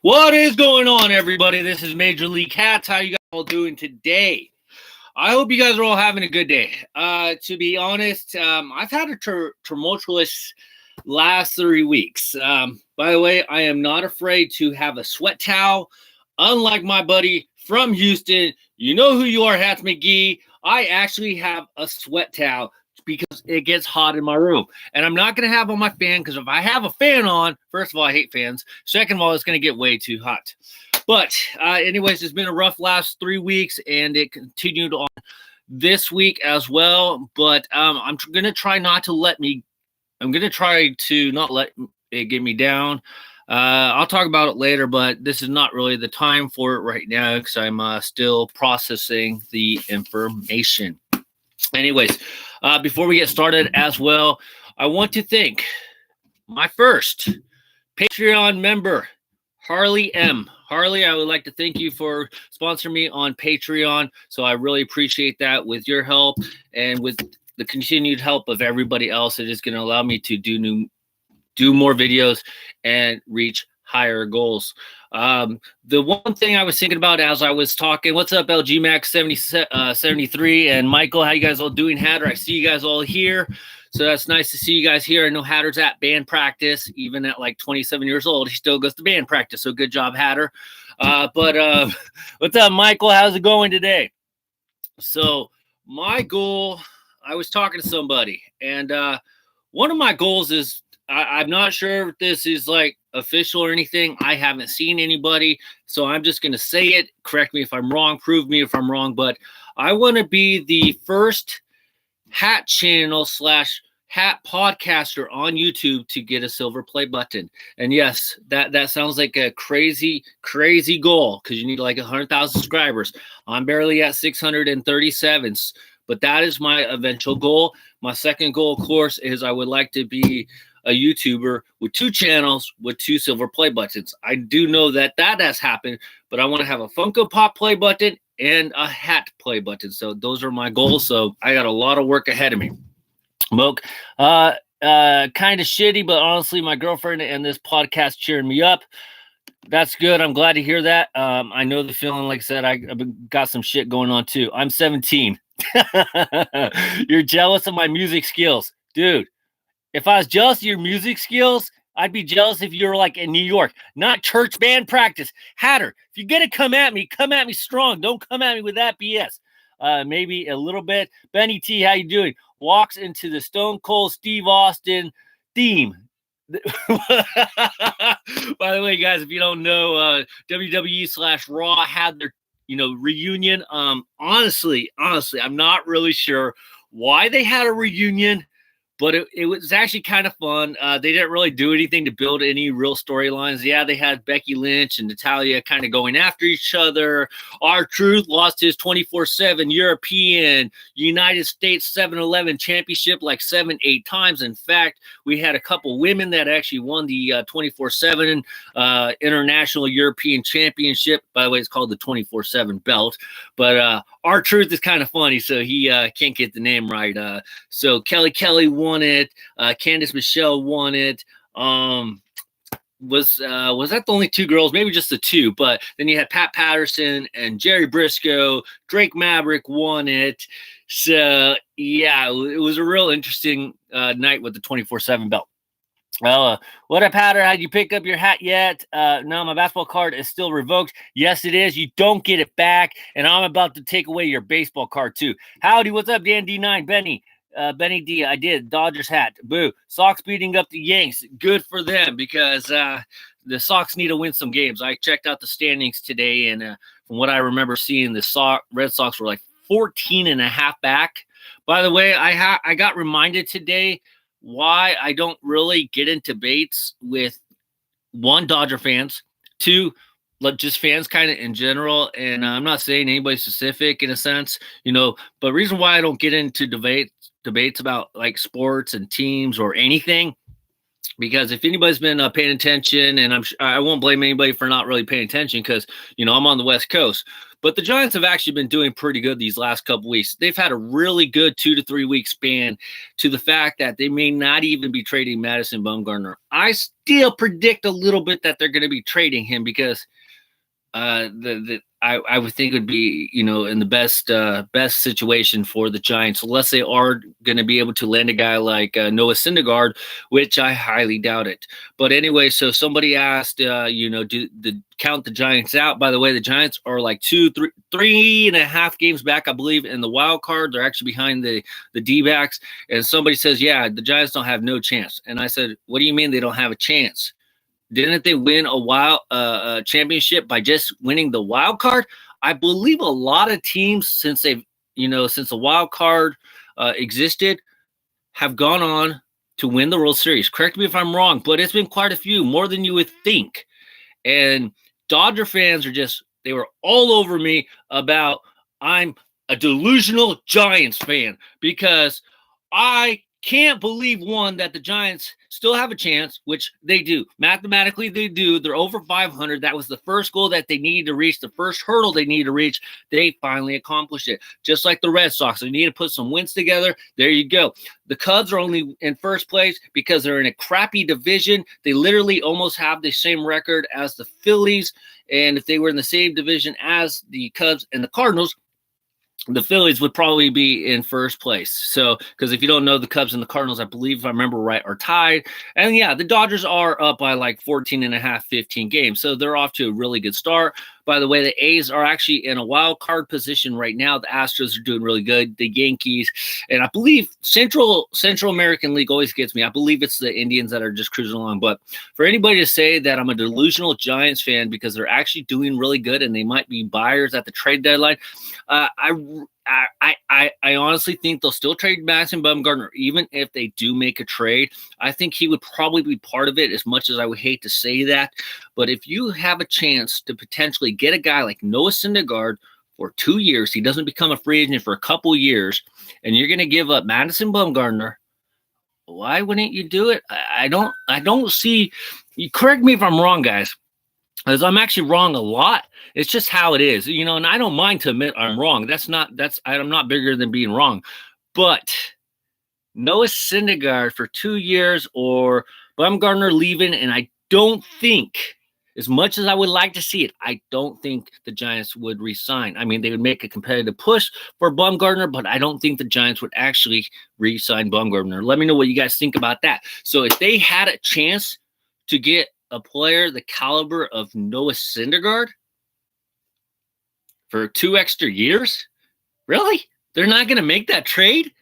What is going on, everybody? This is Major League Hatz. How you guys all doing today? I hope you guys are all having a good day. To be honest, I've had a tumultuous last 3 weeks. By the way, I am not afraid to have a sweat towel. Unlike my buddy from Houston, you know who you are, Hatz McGee. I actually have a sweat towel because it gets hot in my room. And I'm not going to have on my fan because if I have a fan on, first of all, I hate fans. Second of all, it's going to get way too hot. But anyways, it's been a rough last 3 weeks, and it continued on this week as well. But I'm going to try not to let it get me down. I'll talk about it later, but this is not really the time for it right now because I'm still processing the information. Anyways, before we get started as well, I want to thank my first Patreon member, Harley M. Harley, I would like to thank you for sponsoring me on Patreon. So I really appreciate that. With your help and with the continued help of everybody else, it is going to allow me to do more videos and reach higher goals. The one thing I was thinking about as I was talking, what's up, LG Max 73 and Michael? How you guys all doing? Hatter, I see you guys all here. So that's nice to see you guys here. I know Hatter's at band practice, even at like 27 years old. He still goes to band practice. So good job, Hatter. But what's up, Michael? How's it going today? So my goal, I was talking to somebody, and one of my goals is, I'm not sure if this is like official or anything. I haven't seen anybody, so I'm just going to say it. Correct me if I'm wrong. Prove me if I'm wrong. But I want to be the first hat channel / hat podcaster on YouTube to get a silver play button. And yes, that sounds like a crazy goal because you need like 100,000 subscribers. I'm barely at 637, but that is my eventual goal. My second goal, of course, is I would like to be a YouTuber with 2 channels with 2 silver play buttons. I do know that has happened, but I want to have a Funko Pop play button and a hat play button. So those are my goals. So I got a lot of work ahead of me. Moke, kind of shitty, but honestly, my girlfriend and this podcast cheering me up. That's good. I'm glad to hear that. I know the feeling. Like I said, I've got some shit going on too. I'm 17. You're jealous of my music skills, dude. If I was jealous of your music skills, I'd be jealous if you were like in New York, not church band practice. Hatter, if you're going to come at me strong. Don't come at me with that BS. Maybe a little bit. Benny T, how you doing? Walks into the Stone Cold Steve Austin theme. By the way, guys, if you don't know, WWE / Raw had their reunion. Honestly, I'm not really sure why they had a reunion. But it was actually kind of fun. They didn't really do anything to build any real storylines. Yeah, they had Becky Lynch and Natalya kind of going after each other. R-Truth lost his 24/7 European United States 7-Eleven championship like 7-8 times. In fact, we had a couple women that actually won the 24/7 International European Championship. By the way, it's called the 24/7 belt. But R-Truth is kind of funny, so he can't get the name right. So Kelly won it. Candice Michelle won it. Was that the only 2 girls? Maybe just the 2. But then you had Pat Patterson and Jerry Briscoe. Drake Maverick won it. So yeah, it was a real interesting night with the 24/7 belt. What up, Hatter? Had you pick up your hat yet? No, my basketball card is still revoked. Yes, it is. You don't get it back, and I'm about to take away your baseball card too. Howdy, what's up, Dan D9? Benny D, I did. Dodgers hat. Boo. Sox beating up the Yanks. Good for them because the Sox need to win some games. I checked out the standings today, and from what I remember seeing, the Red Sox were like 14.5 back. By the way, I got reminded today why I don't really get into debates with, 1, Dodger fans, 2, just fans kind of in general. And I'm not saying anybody specific in a sense, but the reason why I don't get into debates about like sports and teams or anything Because if anybody's been paying attention, and I won't blame anybody for not really paying attention because, I'm on the West Coast. But the Giants have actually been doing pretty good these last couple weeks. They've had a really good 2 to 3 week span to the fact that they may not even be trading Madison Bumgarner. I still predict a little bit that they're going to be trading him because I would think it would be, in the best situation for the Giants, unless they are going to be able to land a guy like Noah Syndergaard, which I highly doubt it. But anyway, so somebody asked, count the Giants out. By the way, the Giants are like 3.5 games back, I believe, in the wild card. They're actually behind the D-backs. And somebody says, yeah, the Giants don't have no chance. And I said, what do you mean they don't have a chance? Didn't they win a championship by just winning the wild card? I believe a lot of teams since the wild card existed have gone on to win the World Series. Correct me if I'm wrong, but it's been quite a few, more than you would think. And Dodger fans they were all over me about I'm a delusional Giants fan because I can't believe, one, that the Giants still have a chance, which they do. Mathematically, they do. They're over 500. That was the first goal that they needed to reach, the first hurdle they needed to reach. They finally accomplished it. Just like the Red Sox, they need to put some wins together. There you go. The Cubs are only in first place because they're in a crappy division. They literally almost have the same record as the Phillies. And if they were in the same division as the Cubs and the Cardinals, the Phillies would probably be in first place. So, because if you don't know, the Cubs and the Cardinals, I believe, if I remember right, are tied. And yeah, the Dodgers are up by like 14.5, 15 games. So they're off to a really good start. By the way, the A's are actually in a wild card position right now. The Astros are doing really good. The Yankees, and I believe Central American League always gets me. I believe it's the Indians that are just cruising along. But for anybody to say that I'm a delusional Giants fan because they're actually doing really good and they might be buyers at the trade deadline, I honestly think they'll still trade Madison Bumgarner, even if they do make a trade. I think he would probably be part of it, as much as I would hate to say that. But if you have a chance to potentially get a guy like Noah Syndergaard for 2 years, he doesn't become a free agent for a couple years, and you're going to give up Madison Bumgarner, why wouldn't you do it? I don't see. You correct me if I'm wrong, guys, because I'm actually wrong a lot. It's just how it is, and I don't mind to admit I'm wrong. I'm not bigger than being wrong. But Noah Syndergaard for 2 years or Bumgarner leaving, and I don't think, as much as I would like to see it, I don't think the Giants would re-sign. I mean, they would make a competitive push for Bumgarner, but I don't think the Giants would actually re-sign Bumgarner. Let me know what you guys think about that. So if they had a chance to get a player the caliber of Noah Syndergaard for 2 extra years, really? They're not going to make that trade?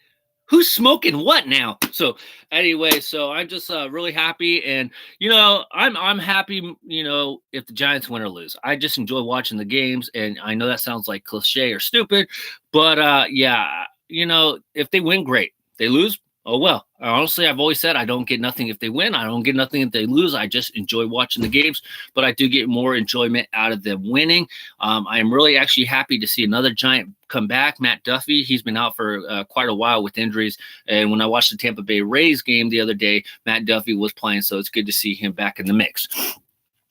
Who's smoking what now? So anyway, so I'm just really happy, and I'm happy. If the Giants win or lose, I just enjoy watching the games, and I know that sounds like cliche or stupid, but yeah, if they win, great. If they lose, oh well. Honestly, I've always said I don't get nothing if they win. I don't get nothing if they lose. I just enjoy watching the games, but I do get more enjoyment out of them winning. I am really actually happy to see another Giant come back, Matt Duffy. He's been out for quite a while with injuries, and when I watched the Tampa Bay Rays game the other day, Matt Duffy was playing, so it's good to see him back in the mix.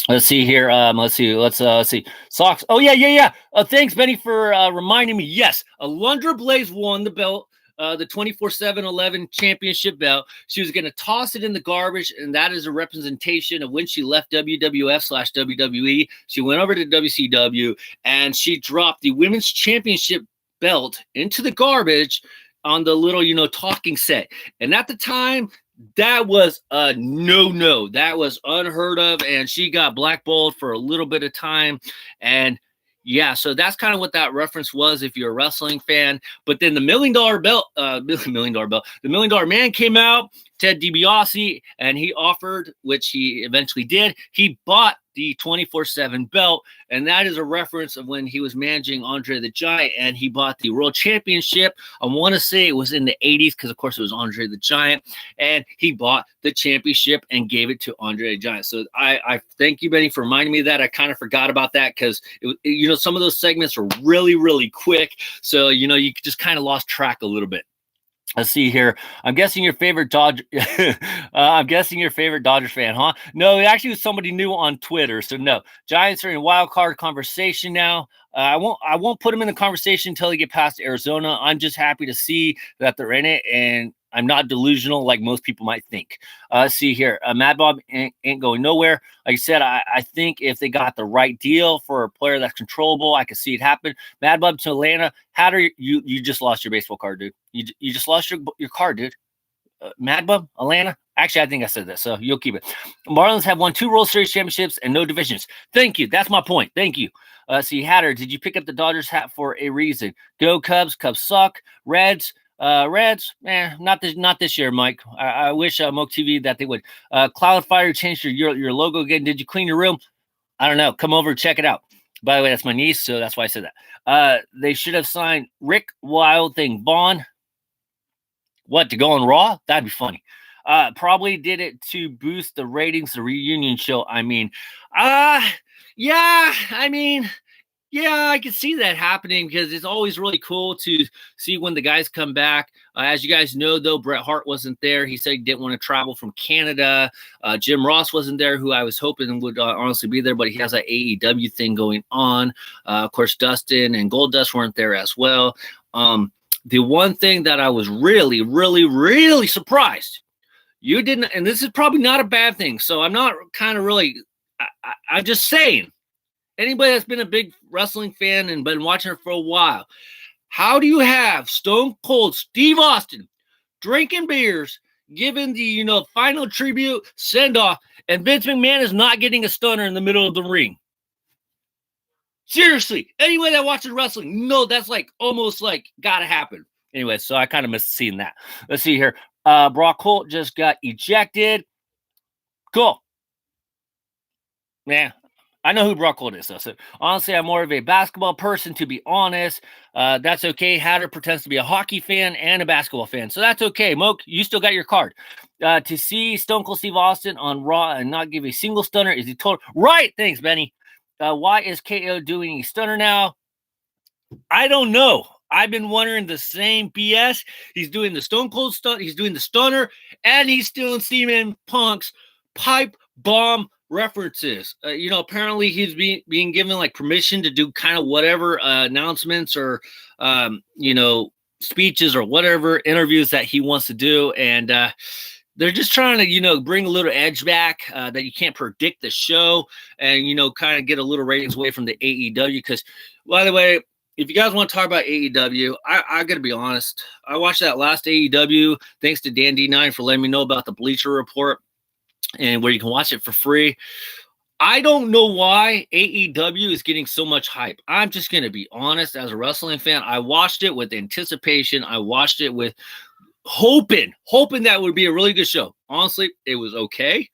Let's see here. Let's see. Sox. Oh, yeah. Thanks, Benny, for reminding me. Yes, Alundra Blaze won the belt. The 24/7/11 championship belt. She was going to toss it in the garbage, and that is a representation of when she left WWF/WWE. She went over to WCW, and she dropped the women's championship belt into the garbage on the little, talking set. And at the time, that was a no-no. That was unheard of, and she got blackballed for a little bit of time. And yeah, so that's kind of what that reference was if you're a wrestling fan. But then the $1 million belt, the $1 million man came out, Ted DiBiase, and he offered, which he eventually did, he bought the 24/7 belt, and that is a reference of when he was managing Andre the Giant, and he bought the World Championship. I want to say it was in the 80s because, of course, it was Andre the Giant, and he bought the championship and gave it to Andre the Giant. So I thank you, Benny, for reminding me of that. I kind of forgot about that because, some of those segments were really, really quick, so, you just kind of lost track a little bit. Let's see here. I'm guessing your favorite Dodger. I'm guessing your favorite Dodgers fan, huh? No, it actually was somebody new on Twitter. So no, Giants are in wild card conversation now. I won't put them in the conversation until they get past Arizona. I'm just happy to see that they're in it, and I'm not delusional like most people might think. Let's see here. Mad Bob ain't going nowhere. Like I said, I think if they got the right deal for a player that's controllable, I could see it happen. Mad Bob to Atlanta. Hatter, you just lost your baseball card, dude. You just lost your card, dude. Mad Bub, Atlanta. Actually, I think I said that, so you'll keep it. Marlins have won 2 World Series championships and no divisions. Thank you. That's my point. Thank you. See, Hatter, did you pick up the Dodgers hat for a reason? Go Cubs. Cubs suck. Reds. Not this year, Mike. I wish Moke TV that they would. Cloudfire changed your logo again. Did you clean your room? I don't know. Come over, check it out. By the way, that's my niece, so that's why I said that. They should have signed Rick Wild Thing Vaughn. What, to go on Raw? That'd be funny. Probably did it to boost the ratings, the reunion show. Yeah, I can see that happening because it's always really cool to see when the guys come back. As you guys know, though, Bret Hart wasn't there. He said he didn't want to travel from Canada. Jim Ross wasn't there, who I was hoping would honestly be there, but he has that AEW thing going on. Of course, Dustin and Goldust weren't there as well. The one thing that I was really, really, really surprised, you didn't, and this is probably not a bad thing, so I'm not kind of really, I'm just saying, anybody that's been a big wrestling fan and been watching it for a while, how do you have Stone Cold Steve Austin drinking beers, giving the, final tribute, send-off, and Vince McMahon is not getting a stunner in the middle of the ring? Seriously, anybody that watches wrestling, no, that's almost gotta happen. Anyway, so I kind of missed seeing that. Let's see here. Brock Holt just got ejected. Cool. Yeah, I know who Brock Holt is, though. So honestly, I'm more of a basketball person, to be honest. That's okay. Hatter pretends to be a hockey fan and a basketball fan, so that's okay. Moke, you still got your card. To see Stone Cold Steve Austin on Raw and not give a single stunner is a total right. Thanks, Benny. Why is KO doing a stunner now? I don't know. I've been wondering the same BS. He's doing the Stone Cold stunt. He's doing the stunner, and he's stealing CM Punk's pipe bomb references. Apparently he's being given permission to do kind of whatever announcements or speeches or whatever interviews that he wants to do, and they're just trying to, bring a little edge back that you can't predict the show and, kind of get a little ratings away from the AEW. Because, by the way, if you guys want to talk about AEW, I got to be honest. I watched that last AEW. Thanks to Dan D9 for letting me know about the Bleacher Report and where you can watch it for free. I don't know why AEW is getting so much hype. I'm just going to be honest. As a wrestling fan, I watched it with anticipation. I watched it with hoping that would be a really good show. Honestly, it was okay.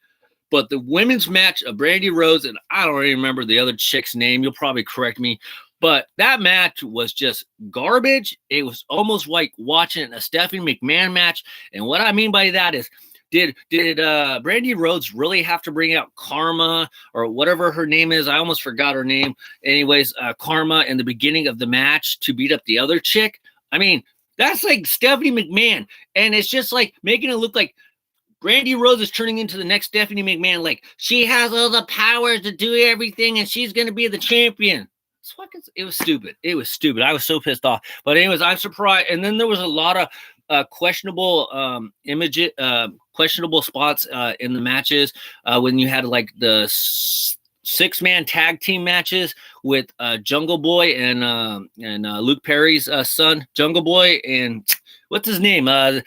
But the women's match of Brandy Rose, and I don't even remember the other chick's name. You'll probably correct me. But that match was just garbage. It was almost like watching a Stephanie McMahon match. And what I mean by that is, did Brandy Rhodes really have to bring out Karma or whatever her name is? I almost forgot her name. Anyways, Karma in the beginning of the match to beat up the other chick? I mean, that's like Stephanie McMahon. And it's just making it look like Brandy Rose is turning into the next Stephanie McMahon. Like, she has all the powers to do everything and she's going to be the champion. It was stupid. It was stupid. I was so pissed off. But anyways, I'm surprised. And then there was a lot of questionable questionable spots in the matches when you had the 6-man tag team matches with Jungle Boy and Luke Perry's son, Jungle Boy, and what's his name? This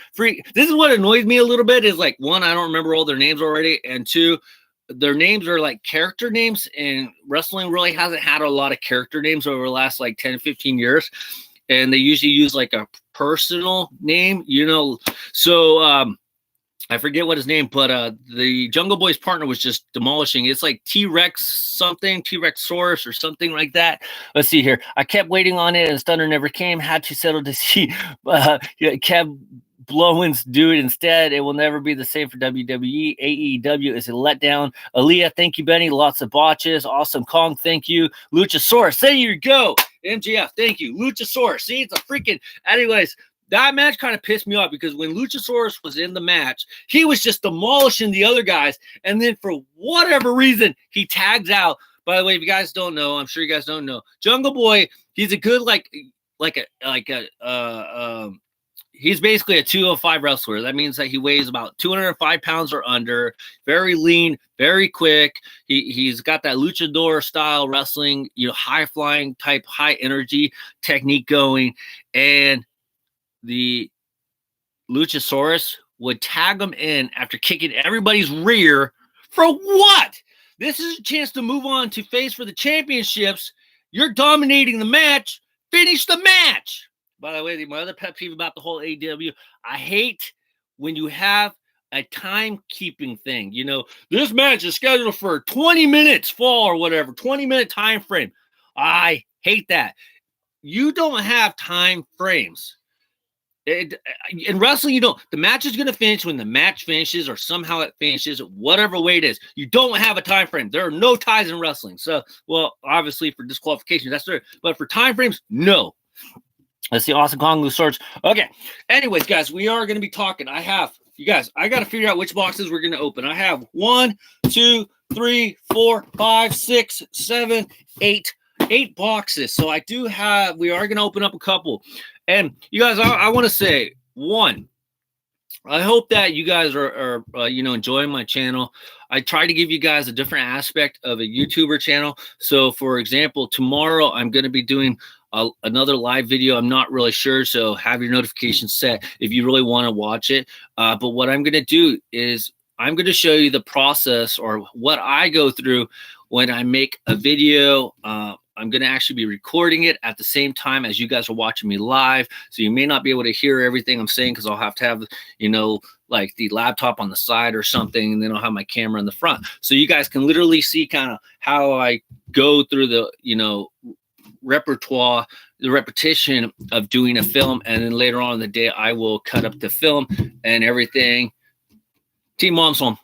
is what annoys me a little bit is one, I don't remember all their names already, and two, their names are character names, and wrestling really hasn't had a lot of character names over the last 10 to 15 years. And they usually use a personal name, So I forget what his name, but the Jungle Boy's partner was just demolishing. It's T-Rex something, T-Rex-saurus or something like that. Let's see here. I kept waiting on it, and Stunner never came. Had to settle to see Kev Blowins do it instead. It will never be the same for WWE. AEW is a letdown. Aaliyah, thank you, Benny. Lots of botches. Awesome Kong, thank you. Luchasaurus, there you go. MGF, thank you. Luchasaurus. See, it's a freaking. Anyways, that match kind of pissed me off because when Luchasaurus was in the match, he was just demolishing the other guys. And then for whatever reason, he tags out. By the way, if you guys don't know, I'm sure you guys don't know, Jungle Boy, he's a good, he's basically a 205 wrestler. That means that he weighs about 205 pounds or under, very lean, very quick. He's got that luchador style wrestling, high flying type, high energy technique going. And the Luchasaurus would tag him in after kicking everybody's rear for what? This is a chance to move on to face for the championships. You're dominating the match. Finish the match. By the way, my other pet peeve about the whole AEW, I hate when you have a timekeeping thing. This match is scheduled for 20 minutes fall or whatever, 20-minute time frame. I hate that. You don't have time frames. In wrestling, you don't. The match is going to finish when the match finishes or somehow it finishes, whatever way it is. You don't have a time frame. There are no ties in wrestling. So, well, obviously for disqualification, that's there. But for time frames, no. Let's see, Awesome Kong Luchasaurus. Okay. Anyways, guys, we are going to be talking. I got to figure out which boxes we're going to open. I have 1, 2, 3, 4, 5, 6, 7, 8 boxes. So we are going to open up a couple. And you guys, I want to say, one, I hope that you guys are enjoying my channel. I try to give you guys a different aspect of a YouTuber channel. So, for example, tomorrow I'm going to be doing another live video. I'm not really sure, so have your notifications set if you really want to watch it. But what I'm going to do is I'm going to show you the process or what I go through when I make a video. I'm going to actually be recording it at the same time as you guys are watching me live. So you may not be able to hear everything I'm saying because I'll have to have, like the laptop on the side or something. And then I'll have my camera in the front. So you guys can literally see kind of how I go through the, repertoire, the repetition of doing a film. And then later on in the day, I will cut up the film and everything. Team Mom's Home.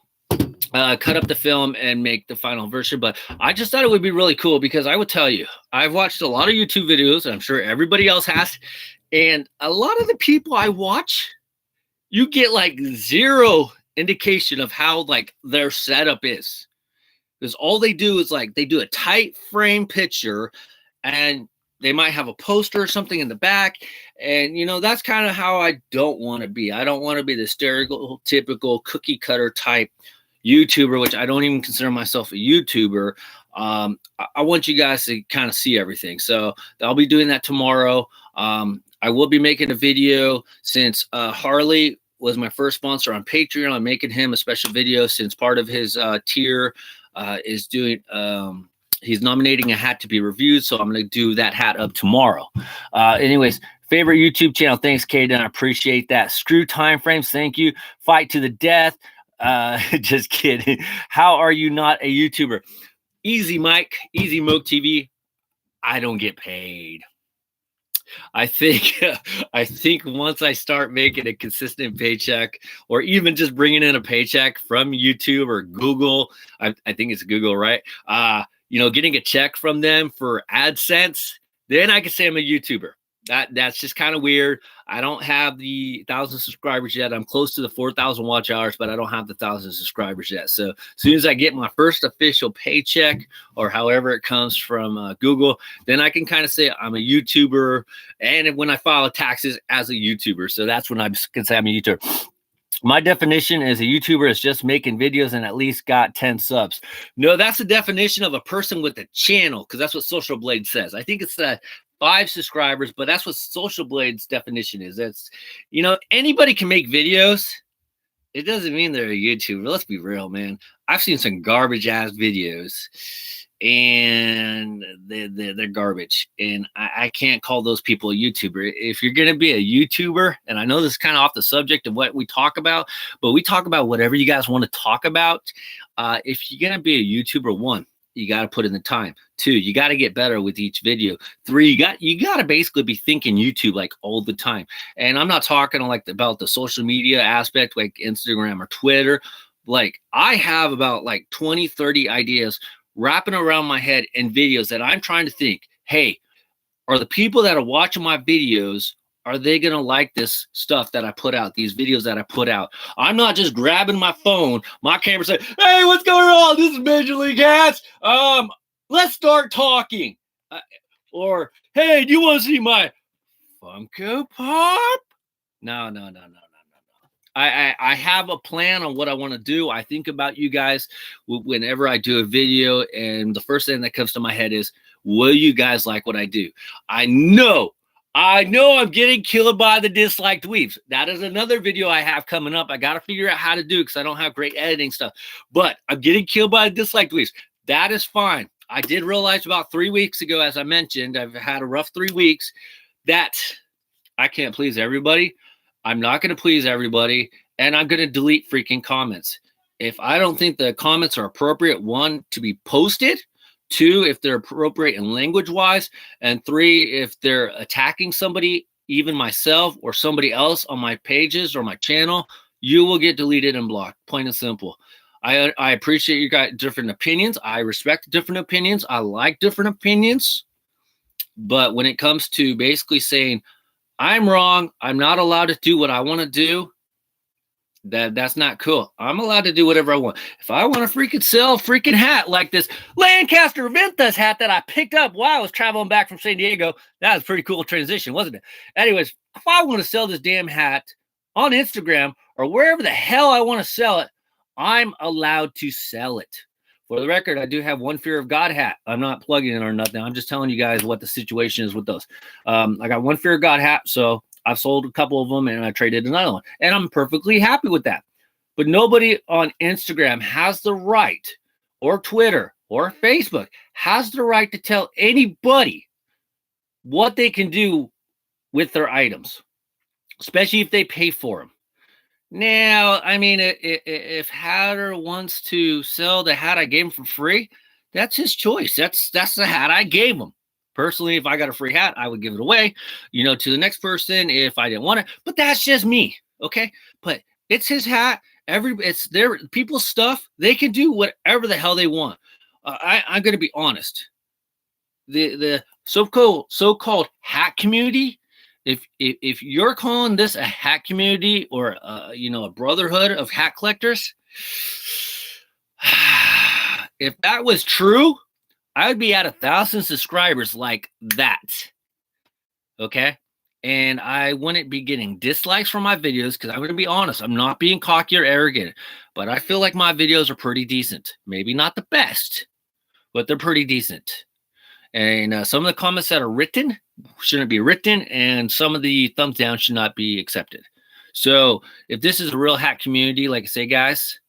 Cut up the film and make the final version. But I just thought it would be really cool because I would tell you, I've watched a lot of YouTube videos, and I'm sure everybody else has. And a lot of the people I watch, you get like zero indication of how like their setup is. Because all they do is like they do a tight frame picture and they might have a poster or something in the back. And, that's kind of how I don't want to be. I don't want to be the stereotypical cookie cutter type YouTuber, which I don't even consider myself a YouTuber. I want you guys to kind of see everything. So I'll be doing that tomorrow. I will be making a video since Harley was my first sponsor on Patreon. I'm making him a special video since part of his tier is doing he's nominating a hat to be reviewed. So I'm going to do that hat up tomorrow. Anyways, favorite YouTube channel. Thanks, Kaden. I appreciate that. Screw time frames. Thank you. Fight to the death. Just kidding. How are you not a YouTuber? Easy, Mike. Easy, Moke TV. I don't get paid. I think once I start making a consistent paycheck, or even just bringing in a paycheck from YouTube or Google, I think it's Google, right? Getting a check from them for AdSense, then I can say I'm a YouTuber. That's just kind of weird. I don't have the 1,000 subscribers yet. I'm close to the 4,000 watch hours, but I don't have the 1,000 subscribers yet. So as soon as I get my first official paycheck or however it comes from Google, then I can kind of say I'm a YouTuber. And when I file taxes as a YouTuber, so that's when I can say I'm a YouTuber. My definition as a YouTuber is just making videos and at least got 10 subs. No, that's the definition of a person with a channel, because that's what Social Blade says. I think it's 5 subscribers, but that's what Social Blade's definition is. That's, anybody can make videos. It doesn't mean they're a YouTuber. Let's be real, man. I've seen some garbage ass videos and they're garbage. And I can't call those people a YouTuber. If you're going to be a YouTuber, and I know this is kind of off the subject of what we talk about, but we talk about whatever you guys want to talk about. If you're going to be a YouTuber, 1, you got to put in the time. 2, you got to get better with each video. 3, you got to basically be thinking YouTube like all the time. And I'm not talking like about the social media aspect, like Instagram or Twitter. Like I have about like 20, 30 ideas wrapping around my head in videos that I'm trying to think, hey, are the people that are watching my videos, are they going to like this stuff that I put out, these videos that I put out? I'm not just grabbing my phone, my camera, saying, hey, what's going on? This is Major League Hatz. Let's start talking. Or, hey, do you want to see my Funko Pop? No. I have a plan on what I want to do. I think about you guys whenever I do a video, and the first thing that comes to my head is, will you guys like what I do? I know I'm getting killed by the disliked weaves. That is another video I have coming up. I got to figure out how to do it because I don't have great editing stuff. But I'm getting killed by the disliked weaves. That is fine. I did realize about 3 weeks ago, as I mentioned, I've had a rough 3 weeks, that I can't please everybody. I'm not going to please everybody. And I'm going to delete freaking comments. If I don't think the comments are appropriate, 1, to be posted, 2, if they're appropriate in language-wise, and 3, if they're attacking somebody, even myself or somebody else on my pages or my channel, you will get deleted and blocked, plain and simple. I appreciate you got different opinions. I respect different opinions. I like different opinions. But when it comes to basically saying, I'm wrong, I'm not allowed to do what I want to do, that's not cool. I'm allowed to do whatever I want. If I want to freaking sell a freaking hat like this Lancaster Ventus hat that I picked up while I was traveling back from San Diego, that was a pretty cool transition, wasn't it? Anyways, if I want to sell this damn hat on Instagram or wherever the hell I want to sell it, I'm allowed to sell it. For the record, I do have one Fear of God hat. I'm not plugging it or nothing. I'm just telling you guys what the situation is with those. I got one Fear of God hat, so I've sold a couple of them and I traded another one. And I'm perfectly happy with that. But nobody on Instagram has the right, or Twitter or Facebook has the right to tell anybody what they can do with their items, especially if they pay for them. Now, I mean, if Hatter wants to sell the hat I gave him for free, that's his choice. That's the hat I gave him. Personally, if I got a free hat, I would give it away, to the next person if I didn't want it. But that's just me, okay? But it's his hat. It's their people's stuff. They can do whatever the hell they want. I'm going to be honest. The so-called hat community, if you're calling this a hat community or a brotherhood of hat collectors, if that was true, I would be at 1,000 subscribers like that. Okay. And I wouldn't be getting dislikes from my videos because I'm going to be honest. I'm not being cocky or arrogant, but I feel like my videos are pretty decent. Maybe not the best, but they're pretty decent. And some of the comments that are written shouldn't be written, and some of the thumbs down should not be accepted. So if this is a real hat community, like I say, guys,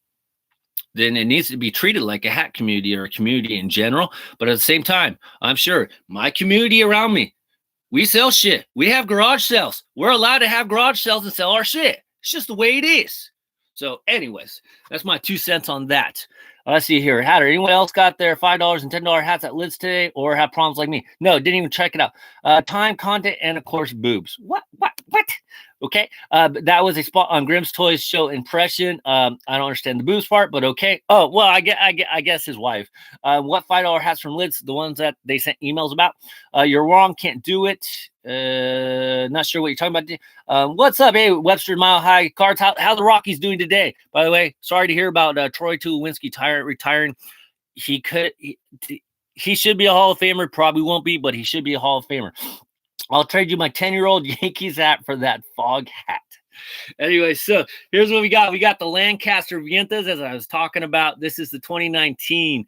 then it needs to be treated like a hat community or a community in general. But at the same time, I'm sure my community around me, we sell shit. We have garage sales. We're allowed to have garage sales and sell our shit. It's just the way it is. So anyways, that's my 2 cents on that. Let's see here. Hatter, anyone else got their $5 and $10 hats at Lids today or have problems like me? No, didn't even check it out. Time, content, and of course, boobs. What? Okay. That was a spot on Grimm's Toys show impression. I don't understand the boobs part, but okay. Oh, well, I guess his wife. What $5 hats from Lids? The ones that they sent emails about. You're wrong. Can't do it. Not sure what you're talking about. What's up? Hey, Webster Mile High Cards. How the Rockies doing today? By the way, sorry to hear about Troy Tulowitzki retiring. He should be a Hall of Famer. Probably won't be, but he should be a Hall of Famer. I'll trade you my 10-year-old Yankees hat for that fog hat. Anyway, so here's what we got. We got the Lancaster Vientas, as I was talking about. This is the 2019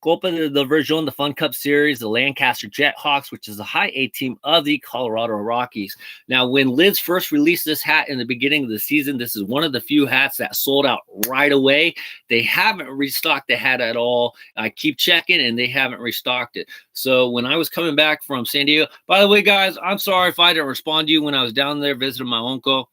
Copa de Version, the Fun Cup Series, the Lancaster Jethawks, which is the high A team of the Colorado Rockies. Now, when Lids first released this hat in the beginning of the season, this is one of the few hats that sold out right away. They haven't restocked the hat at all. I keep checking, and they haven't restocked it. So when I was coming back from San Diego, by the way, guys, I'm sorry if I didn't respond to you when I was down there visiting my uncle.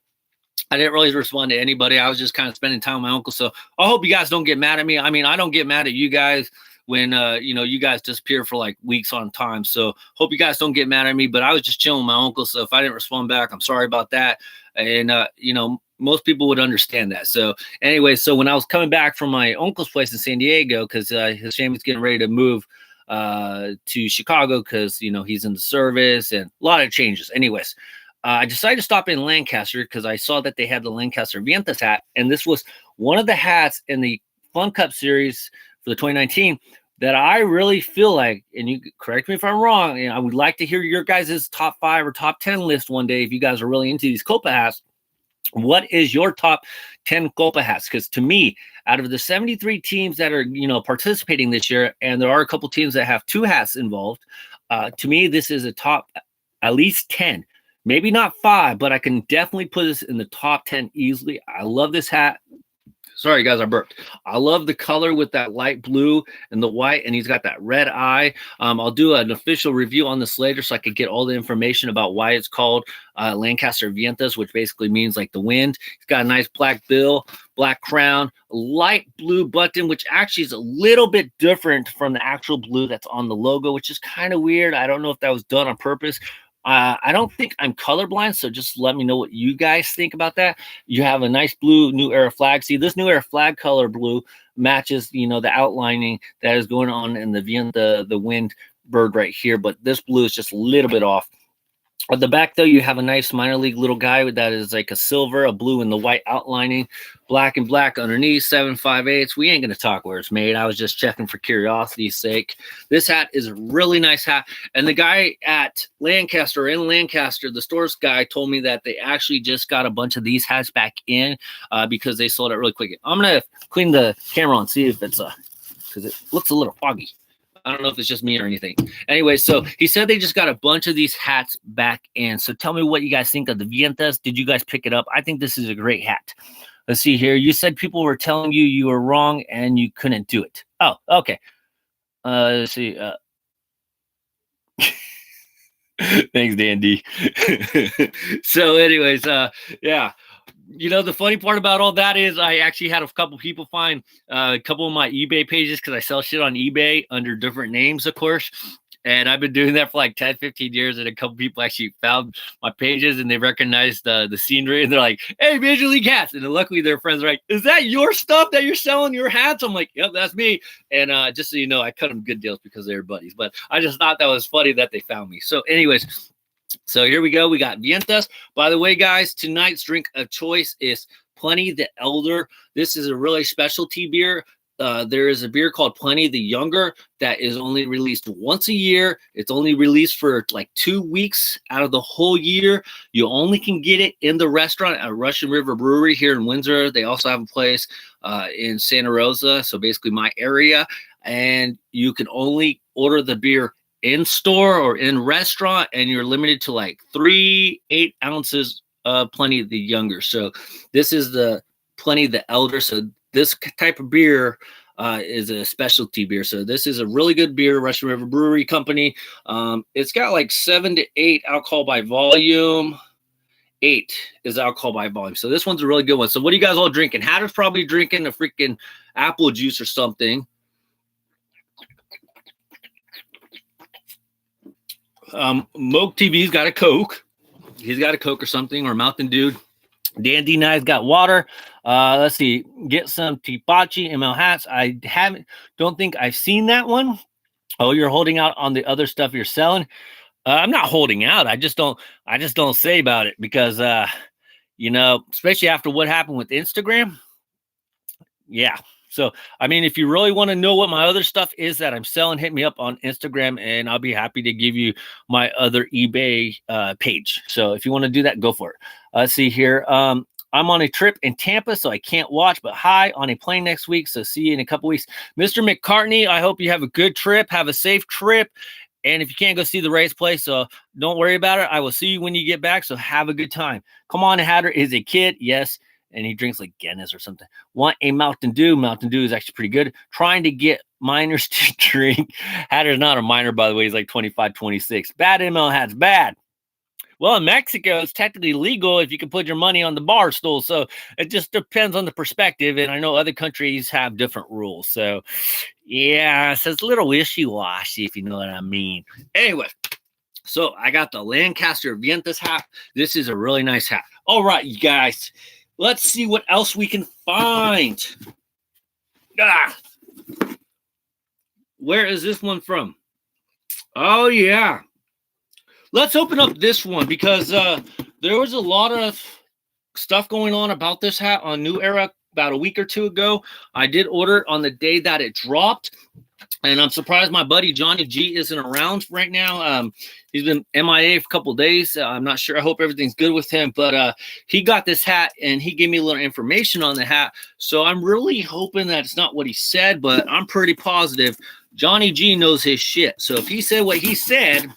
I didn't really respond to anybody. I was just kind of spending time with my uncle. So I hope you guys don't get mad at me. I mean, I don't get mad at you guys when, you guys disappear for like weeks on time. So hope you guys don't get mad at me, but I was just chilling with my uncle. So if I didn't respond back, I'm sorry about that. And, most people would understand that. So anyway, so when I was coming back from my uncle's place in San Diego, because his family's getting ready to move to Chicago because, he's in the service and a lot of changes. Anyways, I decided to stop in Lancaster because I saw that they had the Lancaster Vientas hat, and this was one of the hats in the Fun Cup series for the 2019 that I really feel like, and you correct me if I'm wrong, and I would like to hear your guys' top 5 or top 10 list one day if you guys are really into these Copa hats. What is your top 10 Copa hats? Because to me, out of the 73 teams that are participating this year, and there are a couple teams that have 2 hats involved, to me, this is a top at least 10. Maybe not 5, but I can definitely put this in the top 10 easily. I love this hat. Sorry, guys, I burped. I love the color with that light blue and the white, and he's got that red eye. I'll do an official review on this later so I could get all the information about why it's called Lancaster Vientas, which basically means like the wind. He's got a nice black bill, black crown, light blue button, which actually is a little bit different from the actual blue that's on the logo, which is kind of weird. I don't know if that was done on purpose. I don't think I'm colorblind, so just let me know what you guys think about that. You have a nice blue New Era flag. See, this New Era flag color blue matches, the outlining that is going on in the wind bird right here, but this blue is just a little bit off. At the back, though, you have a nice minor league little guy that is like a silver, a blue, and the white outlining, black and black underneath, 7.58. We ain't going to talk where it's made. I was just checking for curiosity's sake. This hat is a really nice hat. And the guy at Lancaster, the stores guy, told me that they actually just got a bunch of these hats back in because they sold it really quick. I'm going to clean the camera and see if it's because it looks a little foggy. I don't know if it's just me or anything. Anyway, so he said they just got a bunch of these hats back in. So tell me what you guys think of the Vientas. Did you guys pick it up? I think this is a great hat. Let's see here. You said people were telling you were wrong and you couldn't do it. Oh, okay. Let's see. Thanks, Dan D. So anyways, yeah. The funny part about all that is I actually had a couple people find a couple of my eBay pages because I sell shit on eBay under different names, of course. And I've been doing that for like 10, 15 years. And a couple people actually found my pages and they recognized the scenery. And they're like, hey, Major League hats. And then luckily their friends are like, is that your stuff that you're selling, your hats? I'm like, yep, that's me. And just so you know, I cut them good deals because they were buddies. But I just thought that was funny that they found me. So anyways, so here we go. We got Vientas. By the way, guys, tonight's drink of choice is Pliny the Elder. This is a really specialty beer. There is a beer called Pliny the Younger that is only released once a year. It's only released for like 2 weeks out of the whole year. You only can get it in the restaurant at Russian River Brewery here in Windsor. They also have a place in Santa Rosa, so basically my area. And you can only order the beer in store or in restaurant, and you're limited to like 3 8-ounces of Pliny the Younger. So this is the Pliny the Elder. So this type of beer is a specialty beer. So this is a really good beer, Russian River Brewery Company. It's got like 7 to 8 alcohol by volume. 8 is alcohol by volume. So this one's a really good one. So what are you guys all drinking? Hatter's probably drinking a freaking apple juice or something. Moke TV's got a Coke. He's got a Coke or something, or Mountain Dew. Dandy Knives got water. Let's see. Get some Tepachi ML hats. I don't think I've seen that one. Oh, you're holding out on the other stuff you're selling. I'm not holding out. I just don't say about it because, especially after what happened with Instagram. Yeah. So, I mean, if you really want to know what my other stuff is that I'm selling, hit me up on Instagram and I'll be happy to give you my other eBay page. So if you want to do that, go for it. Let's see here. I'm on a trip in Tampa, so I can't watch, but hi, on a plane next week. So see you in a couple weeks. Mr. McCartney, I hope you have a good trip. Have a safe trip. And if you can't go see the race play, so don't worry about it. I will see you when you get back. So have a good time. Come on, Hatter is a kid. Yes. And he drinks like Guinness or something. Want a Mountain Dew. Mountain Dew is actually pretty good. Trying to get minors to drink. Hatter's not a minor, by the way. He's like 25, 26. Bad ML hats. Bad. Well, in Mexico, it's technically legal if you can put your money on the bar stool. So it just depends on the perspective. And I know other countries have different rules. So, yeah, so it's a little wishy-washy, if you know what I mean. Anyway, so I got the Lancaster Vientas hat. This is a really nice hat. All right, you guys. Let's see what else we can find. Where is this one from? Oh, yeah. Let's open up this one because there was a lot of stuff going on about this hat on New Era about a week or two ago. I did order it on the day that it dropped, and I'm surprised my buddy Johnny G isn't around right now. He's been MIA for a couple of days. I'm not sure. I hope everything's good with him, but he got this hat and he gave me a little information on the hat. So I'm really hoping that it's not what he said, but I'm pretty positive Johnny G knows his shit. So if he said what he said,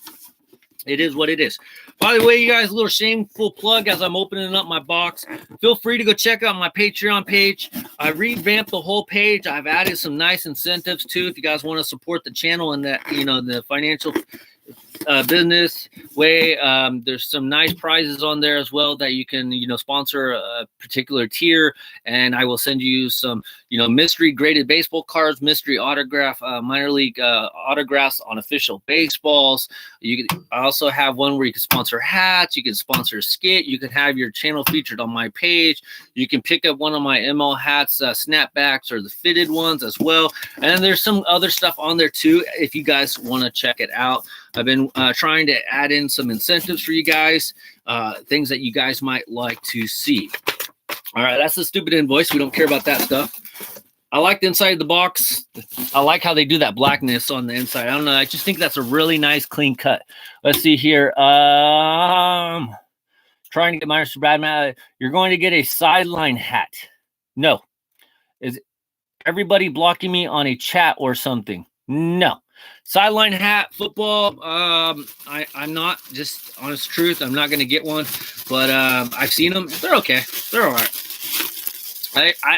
it is what it is. By the way, you guys, a little shameful plug as I'm opening up my box. Feel free to go check out my Patreon page. I revamped the whole page. I've added some nice incentives too if you guys want to support the channel and that, the financial business way. There's some nice prizes on there as well that you can, sponsor a particular tier, and I will send you some, mystery graded baseball cards, mystery autograph, minor league autographs on official baseballs. I also have one where you can sponsor hats, you can sponsor a skit, you can have your channel featured on my page, you can pick up one of my ML hats, snapbacks, or the fitted ones as well, and there's some other stuff on there too if you guys want to check it out. I've been trying to add in some incentives for you guys, things that you guys might like to see. All right, that's the stupid invoice. We don't care about that stuff. I like the inside of the box. I like how they do that blackness on the inside. I don't know. I just think that's a really nice, clean cut. Let's see here. Trying to get Myers for Brad. You're going to get a sideline hat. No. Is everybody blocking me on a chat or something? No. Sideline hat, football. I'm not, just honest truth, I'm not going to get one, but I've seen them. They're okay. They're all right.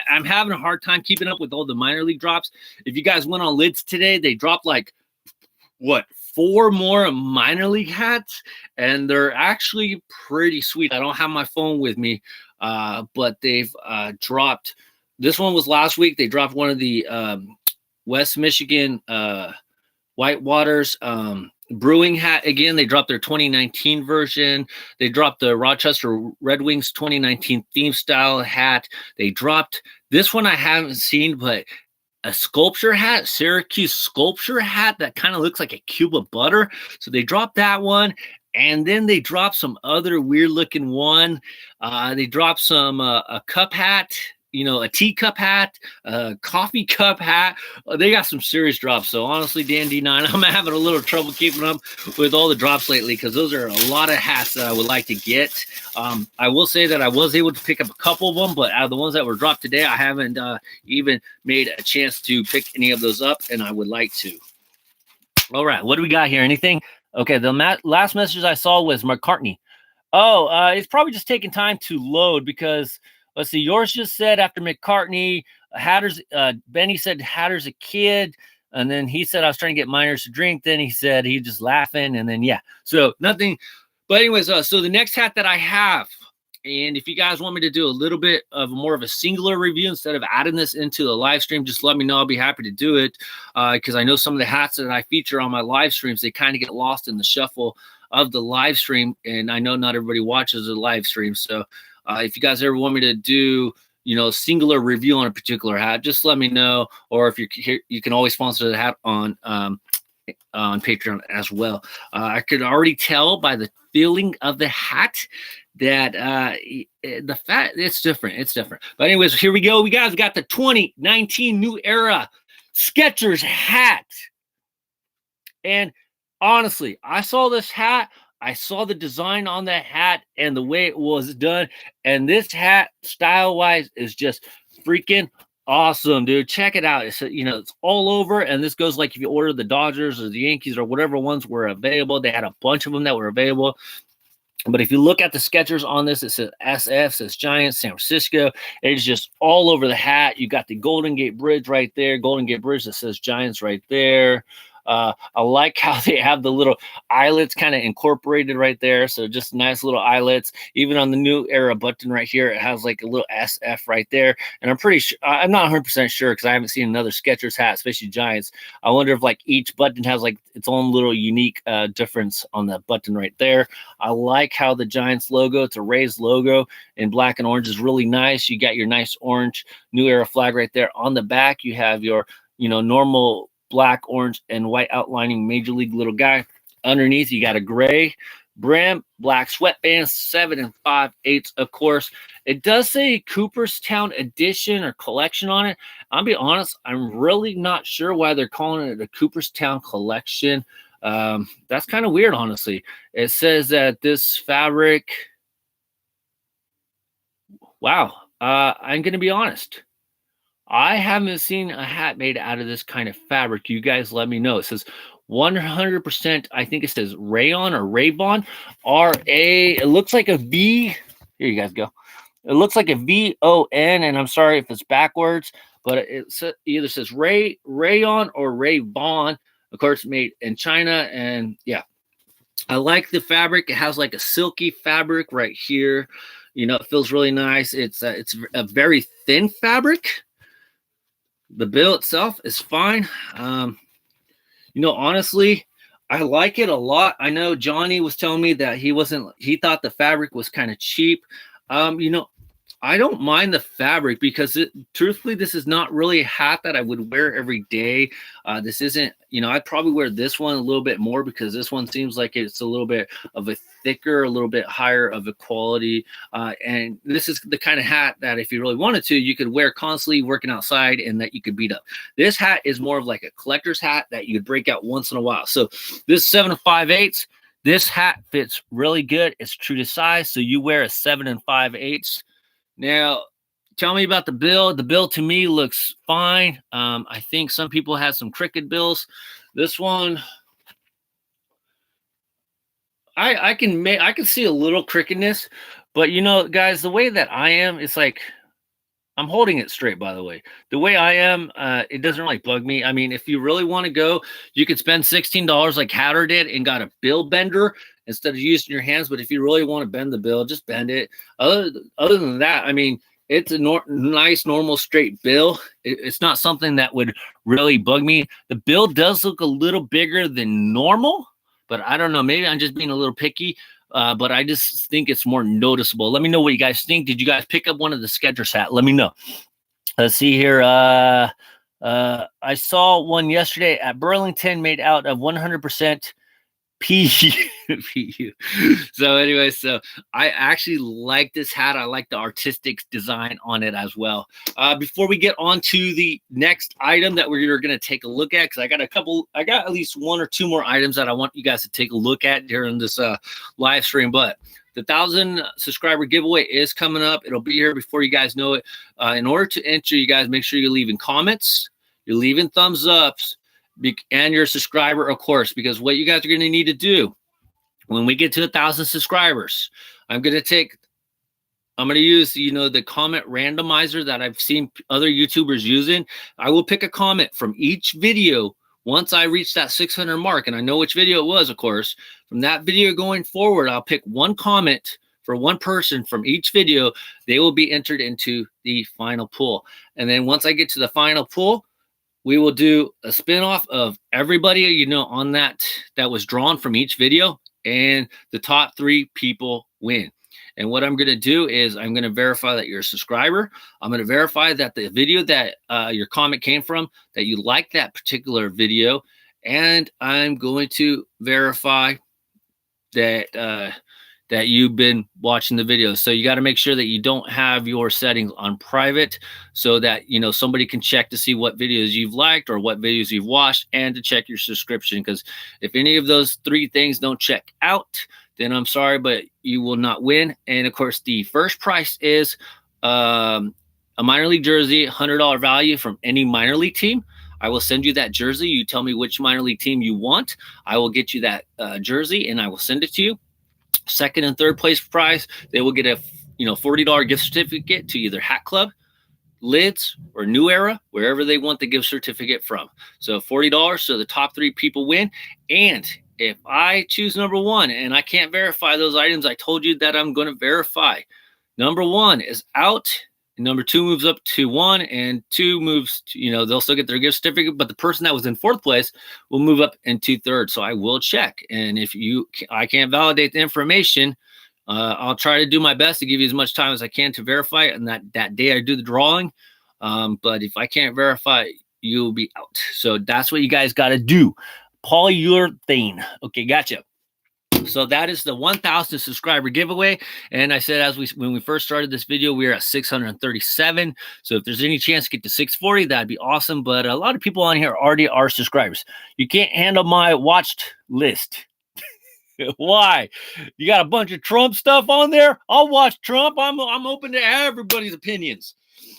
I'm having a hard time keeping up with all the minor league drops. If you guys went on Lids today, they dropped like, 4 more minor league hats, and they're actually pretty sweet. I don't have my phone with me, but they've dropped. This one was last week. They dropped one of the West Michigan Whitewaters Brewing hat again. They dropped their 2019 version. They dropped the Rochester Red Wings 2019 theme style hat. They dropped this one I haven't seen, but a sculpture hat, Syracuse sculpture hat that kind of looks like a cube of butter. So they dropped that one. And then they dropped some other weird looking one. They dropped some a cup hat, a teacup hat, a coffee cup hat. They got some serious drops. So honestly, Dan D9, I'm having a little trouble keeping up with all the drops lately because those are a lot of hats that I would like to get. I will say that I was able to pick up a couple of them, but out of the ones that were dropped today, I haven't even made a chance to pick any of those up, and I would like to. All right, what do we got here? Anything? Okay, the last message I saw was McCartney. Oh, it's probably just taking time to load because let's see. Yours just said after McCartney, Hatter's. Benny said Hatter's a kid, and then he said I was trying to get minors to drink. Then he said he just laughing, and then yeah. So nothing. But anyways, so the next hat that I have, and if you guys want me to do a little bit of more of a singular review instead of adding this into the live stream, just let me know. I'll be happy to do it because I know some of the hats that I feature on my live streams, they kind of get lost in the shuffle of the live stream, and I know not everybody watches the live stream. So if you guys ever want me to do, singular review on a particular hat, just let me know. Or if you're here, you can always sponsor the hat on Patreon as well. I could already tell by the feeling of the hat that the fat, it's different. It's different. But anyways, here we go. We got the 2019 New Era Skechers hat. And honestly, I saw this hat. I saw the design on that hat and the way it was done. And this hat, style-wise, is just freaking awesome, dude. Check it out. It's, it's all over. And this goes like if you order the Dodgers or the Yankees or whatever ones were available. They had a bunch of them that were available. But if you look at the Skechers on this, it says SF, says Giants, San Francisco. It's just all over the hat. You got the Golden Gate Bridge right there. Golden Gate Bridge that says Giants right there. I like how they have the little eyelets kind of incorporated right there. So just nice little eyelets. Even on the New Era button right here, it has like a little SF right there. And I'm pretty sure, I'm not 100% sure because I haven't seen another Skechers hat, especially Giants. I wonder if like each button has like its own little unique difference on that button right there. I like how the Giants logo, it's a raised logo in black and orange, is really nice. You got your nice orange New Era flag right there. On the back, you have your, normal black, orange, and white outlining major league little guy. Underneath, you got a gray brim, black sweatbands, 7 5/8. Of course, it does say Cooperstown edition or collection on it. I'll be honest, I'm really not sure why they're calling it a Cooperstown collection. That's kind of weird, honestly. It says that this fabric. Wow. I'm going to be honest. I haven't seen a hat made out of this kind of fabric. You guys let me know. It says 100%. I think it says rayon or Raybon. R-A. It looks like a V. Here you guys go. It looks like a V-O-N, and I'm sorry if it's backwards, but it either says rayon or Raybon. Of course, made in China, and yeah. I like the fabric. It has like a silky fabric right here. You know, it feels really nice. It's a very thin fabric. The bill itself is fine. You know, honestly, I like it a lot. I know Johnny was telling me that he thought the fabric was kind of cheap. You know, I don't mind the fabric because truthfully, this is not really a hat that I would wear every day. This isn't, you know, I'd probably wear this one a little bit more because this one seems like it's a little bit of a thicker, a little bit higher of a quality. And this is the kind of hat that if you really wanted to, you could wear constantly working outside and that you could beat up. This hat is more of like a collector's hat that you could break out once in a while. So this 7 5/8, this hat fits really good. It's true to size. So you wear a 7 5/8. Now, tell me about the bill. The bill to me looks fine. I think some people have some crooked bills. This one, I can see a little crookedness, but you know, guys, the way that I am, it's like I'm holding it straight, by the way. The way I am, it doesn't really bug me. I mean, if you really want to go, you could spend $16 like Hatter did and got a bill bender instead of using your hands. But if you really want to bend the bill, just bend it. Other than that, I mean, it's a nice, normal, straight bill. It's not something that would really bug me. The bill does look a little bigger than normal, but I don't know. Maybe I'm just being a little picky. But I just think it's more noticeable. Let me know what you guys think. Did you guys pick up one of the Skechers hat? Let me know. Let's see here. I saw one yesterday at Burlington made out of 100% PU. So anyway, so I actually like this hat. I like the artistic design on it as well. Before we get on to the next item that we're going to take a look at, because I got at least one or two more items that I want you guys to take a look at during this live stream. But the 1,000 subscriber giveaway is coming up. It'll be here before you guys know it. In order to enter, you guys make sure you're leaving comments, you're leaving thumbs ups, and you're a subscriber, of course, because what you guys are going to need to do when we get to 1,000 subscribers, I'm going to use, you know, the comment randomizer that I've seen other YouTubers using. I will pick a comment from each video once I reach that 600 mark, and I know which video it was, of course. From that video going forward, I'll pick one comment for one person from each video. They will be entered into the final pool. And then once I get to the final pool, we will do a spin-off of everybody, you know, on that was drawn from each video, and the top 3 people win. And what I'm going to do is I'm going to verify that you're a subscriber. I'm going to verify that the video that your comment came from, that you like that particular video, and I'm going to verify that that you've been watching the video. So you got to make sure that you don't have your settings on private so that, you know, somebody can check to see what videos you've liked or what videos you've watched, and to check your subscription. Because if any of those 3 things don't check out, then I'm sorry, but you will not win. And of course, the first prize is a minor league jersey, $100 value from any minor league team. I will send you that jersey. You tell me which minor league team you want. I will get you that jersey and I will send it to you. Second and third place prize, they will get a $40 gift certificate to either Hat Club, Lids, or New Era, wherever they want the gift certificate from. So $40. So the top 3 people win. And if I choose number 1 and I can't verify those items I told you that I'm going to verify, number 1 is out. Number 2 moves up to 1, and 2 moves to, they'll still get their gift certificate, but the person that was in 4th place will move up into 3rd. So I will check. And if I can't validate the information, I'll try to do my best to give you as much time as I can to verify it. And that day I do the drawing. But if I can't verify, you'll be out. So that's what you guys got to do. Polyurethane. Okay, gotcha. So that is the 1,000 subscriber giveaway. And I said, when we first started this video, we were at 637. So if there's any chance to get to 640, that'd be awesome. But a lot of people on here already are subscribers. You can't handle my watched list. Why? You got a bunch of Trump stuff on there? I'll watch Trump. I'm open to everybody's opinions.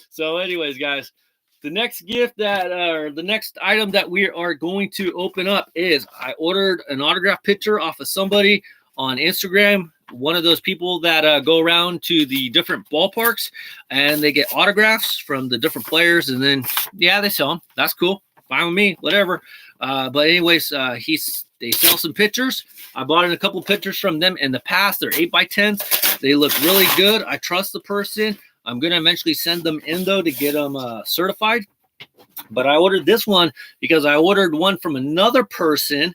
So anyways, guys, the next gift or the next item that we are going to open up is I ordered an autograph picture off of somebody on Instagram, one of those people that go around to the different ballparks and they get autographs from the different players, and then they sell them. That's cool. Fine with me, whatever. But anyways, they sell some pictures. I bought in a couple pictures from them in the past. They're 8x10s. They look really good. I trust the person. I'm going to eventually send them in, though, to get them certified. But I ordered this one because I ordered one from another person,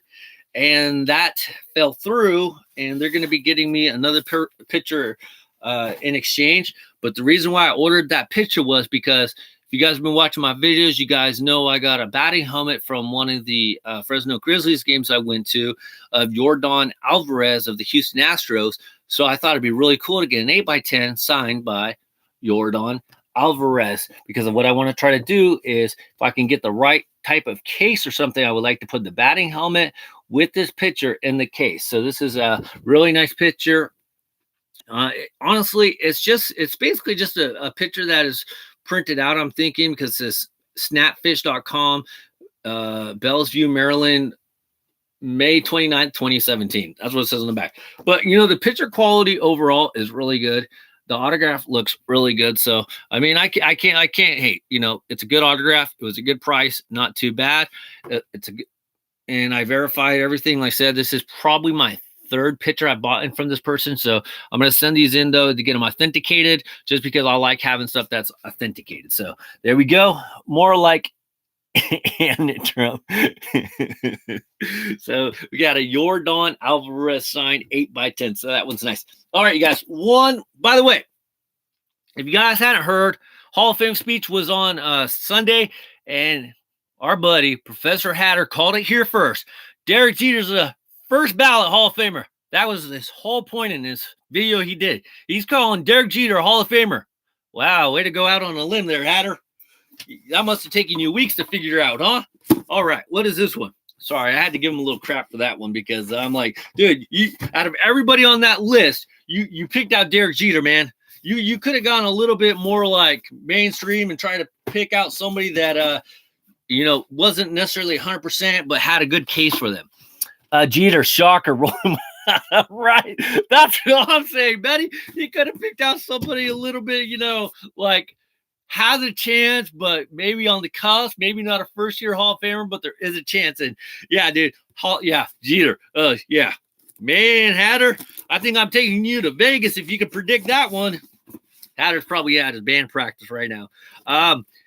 and that fell through, and they're going to be getting me another picture in exchange. But the reason why I ordered that picture was because if you guys have been watching my videos, you guys know I got a batting helmet from one of the Fresno Grizzlies games I went to of Yordan Alvarez of the Houston Astros. So I thought it'd be really cool to get an 8x10 signed by Yordan Alvarez, because of what I want to try to do is if I can get the right type of case or something, I would like to put the batting helmet with this picture in the case. So this is a really nice picture. Honestly, it's basically just a picture that is printed out, I'm thinking, because this snapfish.com, Bellevue, Maryland, May 29th, 2017. That's what it says on the back. But the picture quality overall is really good. The autograph looks really good. So, I mean, I can't hate, it's a good autograph. It was a good price, not too bad. And I verified everything. Like I said, this is probably my third picture I bought in from this person. So I'm going to send these in, though, to get them authenticated, just because I like having stuff that's authenticated. So there we go. More like and Trump. So we got a Yordan Alvarez signed 8x10. So that one's nice. All right, you guys. By the way, if you guys hadn't heard, Hall of Fame speech was on Sunday, and our buddy Professor Hatter called it here first. Derek Jeter's a first ballot Hall of Famer. That was this whole point in this video he did. He's calling Derek Jeter a Hall of Famer. Wow, way to go out on a limb there, Hatter. That must have taken you weeks to figure out, huh? All right, what is this one? Sorry, I had to give him a little crap for that one, because I'm like, dude, out of everybody on that list, you picked out Derek Jeter, man. You could have gone a little bit more like mainstream and tried to pick out somebody that wasn't necessarily 100%, but had a good case for them. Jeter, shocker, right? That's what I'm saying, Betty. You could have picked out somebody a little bit, like has a chance, but maybe on the cusp, maybe not a first-year Hall of Famer, but there is a chance. And yeah, dude, Jeter, yeah, man, Hatter, I think I'm taking you to Vegas if you could predict that one. Hatter's probably at his band practice right now.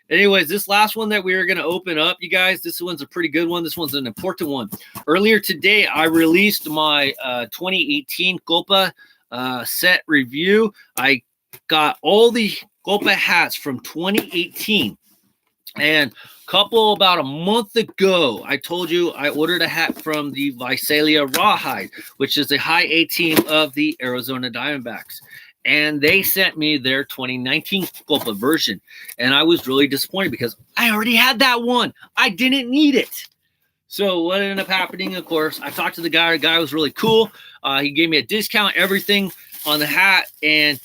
Anyways, this last one that we are going to open up, you guys, this one's a pretty good one. This one's an important one. Earlier today, I released my 2018 Copa set review. I got all the Copa hats from 2018. And about a month ago, I told you I ordered a hat from the Visalia Rawhide, which is the high A team of the Arizona Diamondbacks. And they sent me their 2019 Copa version. And I was really disappointed because I already had that one. I didn't need it. So what ended up happening, of course, I talked to the guy. The guy was really cool. He gave me a discount, everything on the hat. And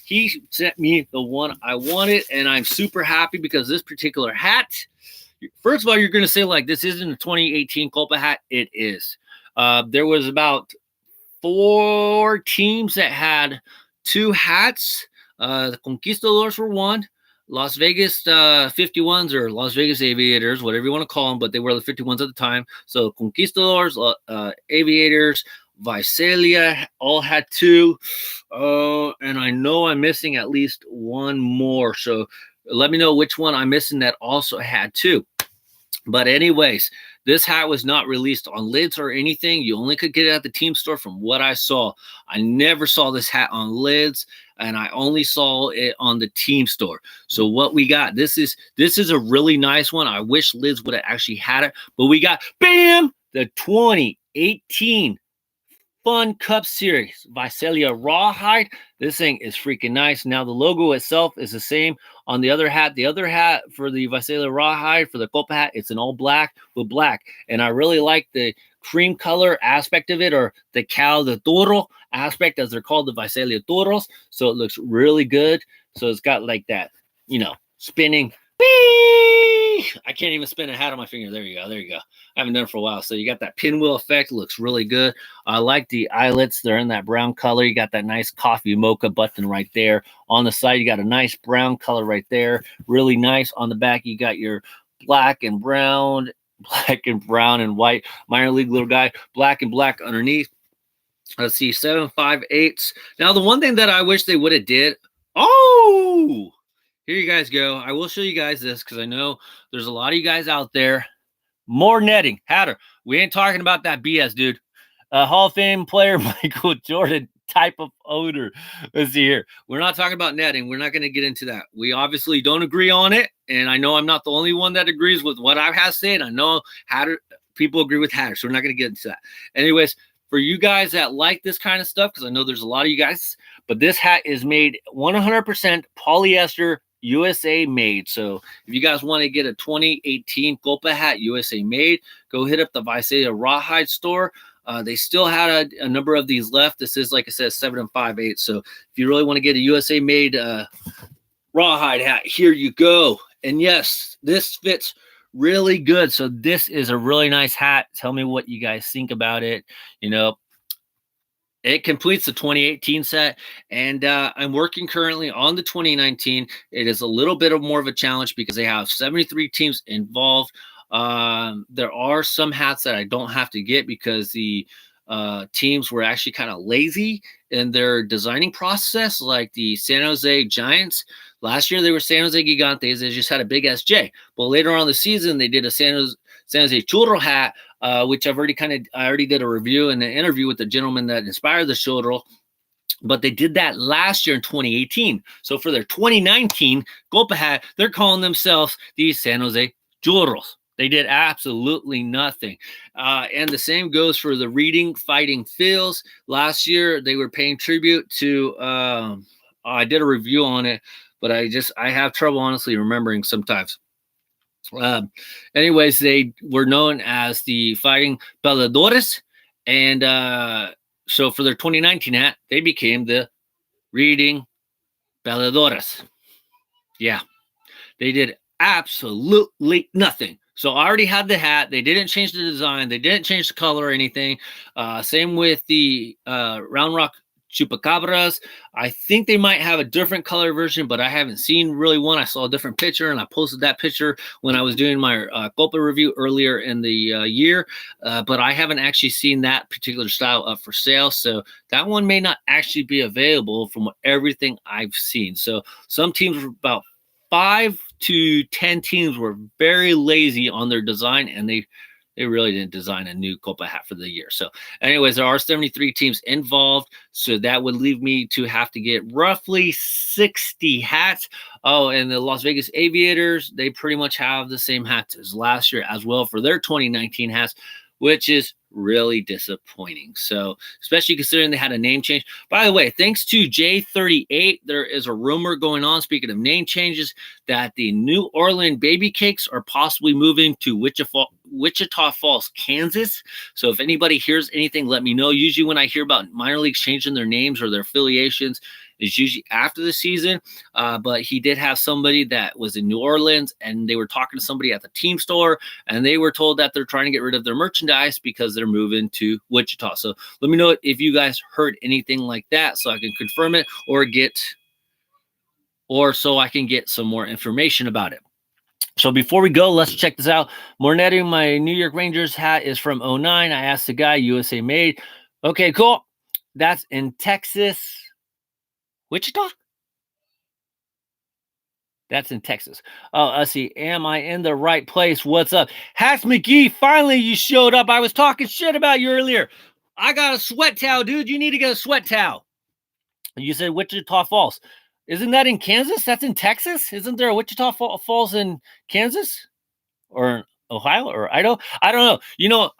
he sent me the one I wanted. And I'm super happy because this particular hat, first of all, you're going to say, like, this isn't a 2018 Copa hat. It is. There was about 4 teams that had 2 hats. The Conquistadors were one. Las Vegas 51s, or Las Vegas Aviators, whatever you want to call them, but they were the 51s at the time. So Conquistadors, Aviators, Visalia all had 2. And I know I'm missing at least one more. So let me know which one I'm missing that also had 2. But anyways, this hat was not released on lids or anything. You only could get it at the team store from what I saw. I never saw this hat on lids, and I only saw it on the team store. So what we got, this is a really nice one. I wish lids would have actually had it, but we got, bam, the 2018 Fun Cup Series Visalia Rawhide. This thing is freaking nice. Now the logo itself is the same on the other hat. The other hat for the Visalia Rawhide, for the Copa hat, it's an all black with black. And I really like the cream color aspect of it, or the the toro aspect, as they're called, the Visalia Toros. So it looks really good. So it's got like that, spinning. I can't even spin a hat on my finger. There you go. There you go. I haven't done it for a while. So you got that pinwheel effect. It looks really good. I like the eyelets. They're in that brown color. You got that nice coffee mocha button right there. On the side, you got a nice brown color right there. Really nice. On the back, you got your black and brown and white minor league little guy. Black and black underneath. Let's see, 7.58. Now, the one thing that I wish they would have did. Oh! Here you guys go. I will show you guys this because I know there's a lot of you guys out there. More netting. Hatter, we ain't talking about that BS, dude. Hall of Fame player Michael Jordan type of odor. Let's see here. We're not talking about netting. We're not going to get into that. We obviously don't agree on it. And I know I'm not the only one that agrees with what I have said. I know Hatter, people agree with Hatter, so we're not going to get into that. Anyways, for you guys that like this kind of stuff, because I know there's a lot of you guys, but this hat is made 100% polyester USA made. So if you guys want to get a 2018 Copa hat USA made, go hit up the Visalia Rawhide store. They still had a number of these left. This is, like I said, 7.58. So if you really want to get a USA made Rawhide hat, here you go. And yes, this fits really good. So this is a really nice hat. Tell me what you guys think about it. It completes the 2018 set, and I'm working currently on the 2019. It is a little bit more of a challenge because they have 73 teams involved. There are some hats that I don't have to get because the teams were actually kind of lazy in their designing process, like the San Jose Giants. Last year, they were San Jose Gigantes. They just had a big SJ. But later on in the season, they did a San Jose Churro hat, which I already did a review and an interview with the gentleman that inspired the Churro. But they did that last year in 2018. So for their 2019 Copa hat, they're calling themselves the San Jose Churros. They did absolutely nothing. And the same goes for the Reading Fighting Phils. Last year, they were paying tribute to, I did a review on it, but I have trouble honestly remembering sometimes. Anyways, they were known as the Fighting Peleadores. And so for their 2019 hat, they became the Reading Peleadores. Yeah, they did absolutely nothing. So I already had the hat. They didn't change the design. They didn't change the color or anything. Same with the Round Rock Chupacabras. I think they might have a different color version, but I haven't seen really one. I saw a different picture, and I posted that picture when I was doing my Copa review earlier in the year. But I haven't actually seen that particular style up for sale. So that one may not actually be available from everything I've seen. So some teams were about 5 to 10 teams were very lazy on their design, and they really didn't design a new Copa hat for the year. So anyways, there are 73 teams involved. So that would leave me to have to get roughly 60 hats. Oh, and the Las Vegas Aviators, they pretty much have the same hats as last year as well for their 2019 hats, which is really disappointing. So especially considering they had a name change. By the way, thanks to J38, there is a rumor going on, speaking of name changes, that the New Orleans Baby Cakes are possibly moving to Wichita Falls, Kansas. So if anybody hears anything, let me know. Usually when I hear about minor leagues changing their names or their affiliations, is usually after the season. But he did have somebody that was in New Orleans, and they were talking to somebody at the team store, and they were told that they're trying to get rid of their merchandise because they're moving to Wichita. So let me know if you guys heard anything like that so I can confirm it or so I can get some more information about it. So before we go, let's check this out. More netting, my New York Rangers hat is from 09. I asked the guy, USA made. Okay, cool. That's in Texas. Wichita? That's in Texas. Oh, let's see. Am I in the right place? What's up? Hatz McGee, finally you showed up. I was talking shit about you earlier. I got a sweat towel, dude. You need to get a sweat towel. You said Wichita Falls. Isn't that in Kansas? That's in Texas? Isn't there a Wichita Falls in Kansas? Or Ohio or Idaho? I don't know.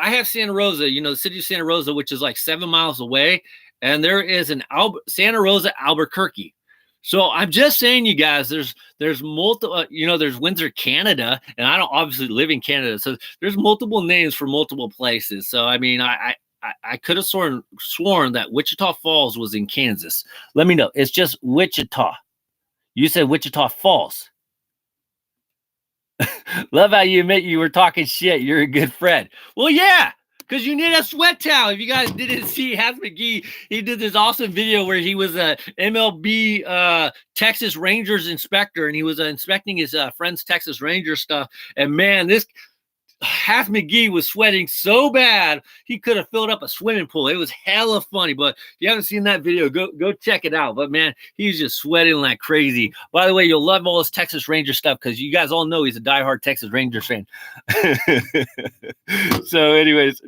I have Santa Rosa, the city of Santa Rosa, which is like 7 miles away, and there is an Santa Rosa, Albuquerque. So I'm just saying, you guys, there's multiple, there's Windsor, Canada, and I don't obviously live in Canada, so there's multiple names for multiple places. So I mean, I could have sworn that Wichita Falls was in Kansas. Let me know. It's just Wichita. You said Wichita Falls. Love how you admit you were talking shit. You're a good friend. Well, yeah, because you need a sweat towel. If you guys didn't see Hatz McGee, he did this awesome video where he was a MLB Texas Rangers inspector, and he was inspecting his friend's Texas Ranger stuff. And man, this Hatz McGee was sweating so bad he could have filled up a swimming pool. It was hella funny. But if you haven't seen that video, go check it out. But man, he's just sweating like crazy. By the way, you'll love all his Texas Ranger stuff because you guys all know he's a diehard Texas Rangers fan. So, anyways,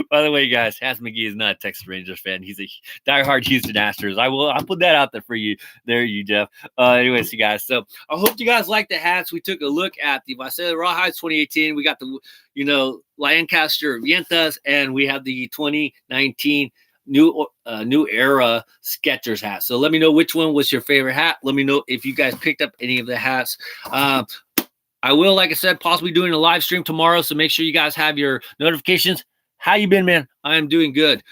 by the way, guys, Hatz McGee is not a Texas Rangers fan. He's a diehard Houston Astros. I'll put that out there for you. There, you Jeff. Anyways, you guys. So I hope you guys like the hats. We took a look at the Visalia Rawhides 2018. We got the, Lancaster Vientas, and we have the 2019 new era Skechers hat. So let me know which one was your favorite hat. Let me know if you guys picked up any of the hats. I will, like I said, possibly doing a live stream tomorrow. So make sure you guys have your notifications. How you been, man? I am doing good.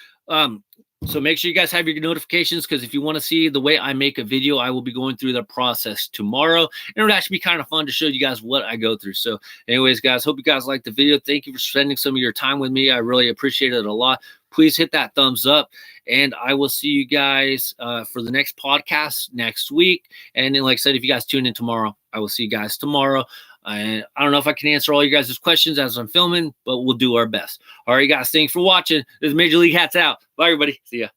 So make sure you guys have your notifications, because if you want to see the way I make a video, I will be going through the process tomorrow. And it would actually be kind of fun to show you guys what I go through. So anyways, guys, hope you guys liked the video. Thank you for spending some of your time with me. I really appreciate it a lot. Please hit that thumbs up, and I will see you guys for the next podcast next week. And then, like I said, if you guys tune in tomorrow, I will see you guys tomorrow. And I don't know if I can answer all you guys' questions as I'm filming, but we'll do our best. All right, guys, thanks for watching. This is Major League Hats out. Bye, everybody. See ya.